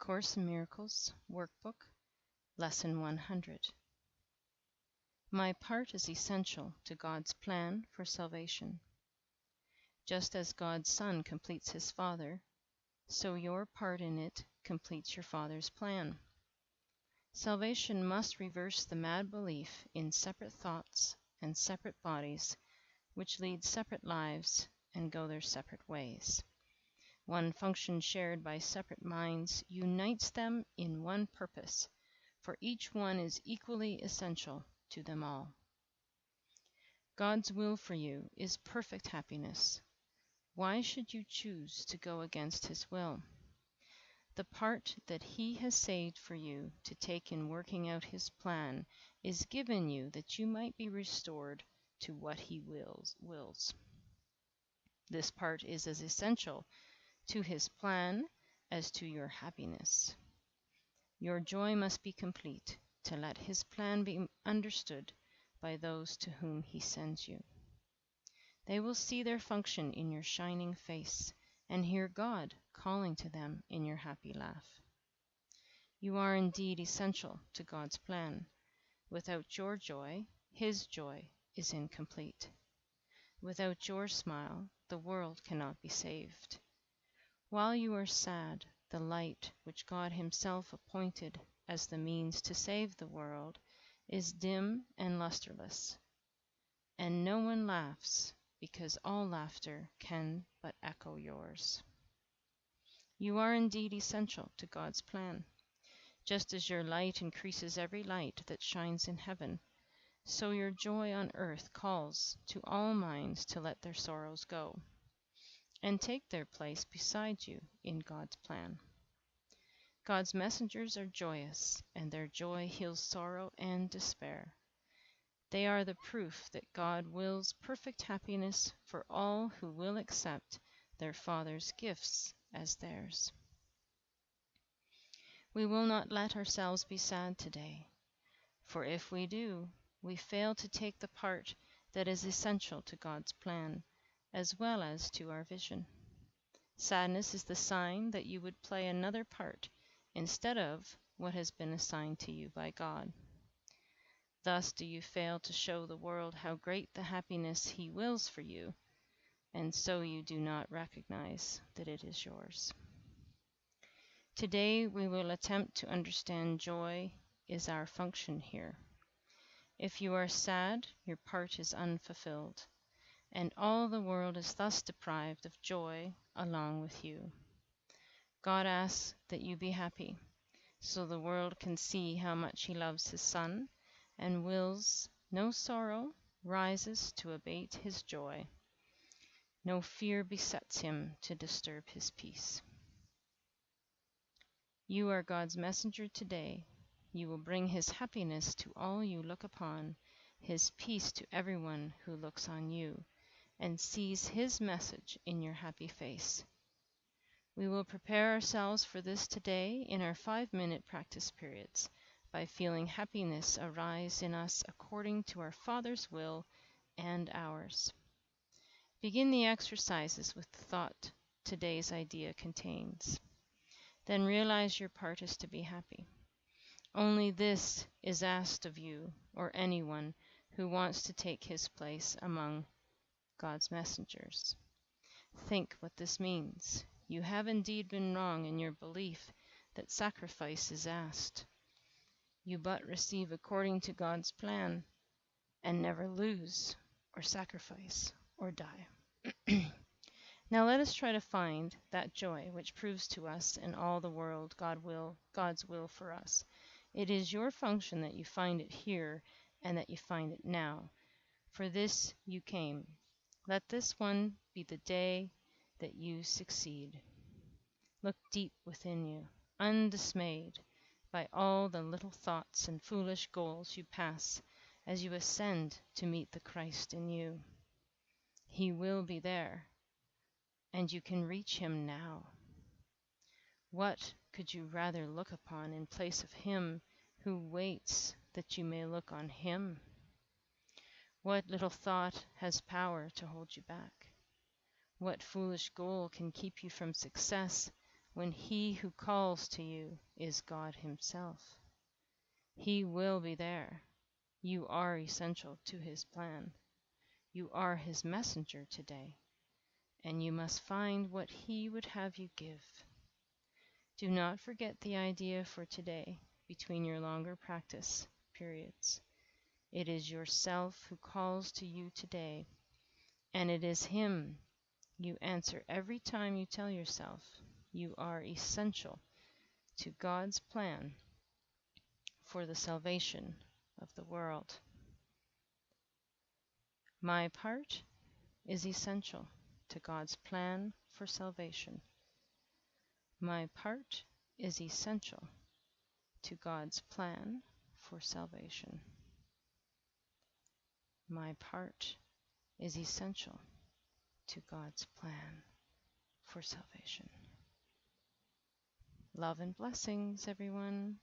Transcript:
Course in Miracles Workbook, Lesson 100. My part is essential to God's plan for salvation. Just as God's Son completes his Father, so your part in it completes your Father's plan. Salvation must reverse the mad belief in separate thoughts and separate bodies, which lead separate lives and go their separate ways. One function shared by separate minds unites them in one purpose, for each one is equally essential to them all. God's will for you is perfect happiness. Why should you choose to go against his will? The part that he has saved for you to take in working out his plan is given you that you might be restored to what he wills. This part is as essential to his plan as to your happiness. Your joy must be complete to let his plan be understood by those to whom he sends you. They will see their function in your shining face and hear God calling to them in your happy laugh. You are indeed essential to God's plan. Without your joy, his joy is incomplete. Without your smile, the world cannot be saved. While you are sad, the light which God himself appointed as the means to save the world is dim and lustreless, and no one laughs, because all laughter can but echo yours. You are indeed essential to God's plan. Just as your light increases every light that shines in heaven, so your joy on earth calls to all minds to let their sorrows go and take their place beside you in God's plan. God's messengers are joyous, and their joy heals sorrow and despair. They are the proof that God wills perfect happiness for all who will accept their Father's gifts as theirs. We will not let ourselves be sad today, for if we do, we fail to take the part that is essential to God's plan, as well as to our vision. Sadness is the sign that you would play another part instead of what has been assigned to you by God. Thus do you fail to show the world how great the happiness he wills for you, and so you do not recognize that it is yours. Today we will attempt to understand joy is our function here. If you are sad, your part is unfulfilled, and all the world is thus deprived of joy along with you. God asks that you be happy, so the world can see how much he loves his Son, and wills no sorrow rises to abate his joy. No fear besets him to disturb his peace. You are God's messenger today. You will bring his happiness to all you look upon, his peace to everyone who looks on you, and sees his message in your happy face. We will prepare ourselves for this today in our 5-minute practice periods by feeling happiness arise in us according to our Father's will and ours. Begin the exercises with the thought today's idea contains. Then realize your part is to be happy. Only this is asked of you or anyone who wants to take his place among God's messengers. Think what this means. You have indeed been wrong in your belief that sacrifice is asked. You but receive according to God's plan, and never lose, or sacrifice, or die. Now let us try to find that joy which proves to us and all the world God's will for us. It is your function that you find it here, and that you find it now. For this you came. Let this one be the day that you succeed. Look deep within you, undismayed by all the little thoughts and foolish goals you pass as you ascend to meet the Christ in you. He will be there, and you can reach him now. What could you rather look upon in place of him who waits that you may look on him? What little thought has power to hold you back? What foolish goal can keep you from success when he who calls to you is God himself. He will be there. You are essential to his plan. You are his messenger today, and you must find what he would have you give. Do not forget the idea for today between your longer practice periods. It is yourself who calls to you today, and it is him you answer every time you tell yourself you are essential to God's plan for the salvation of the world. My part is essential to God's plan for salvation. My part is essential to God's plan for salvation. My part is essential to God's plan for salvation. Love and blessings, everyone.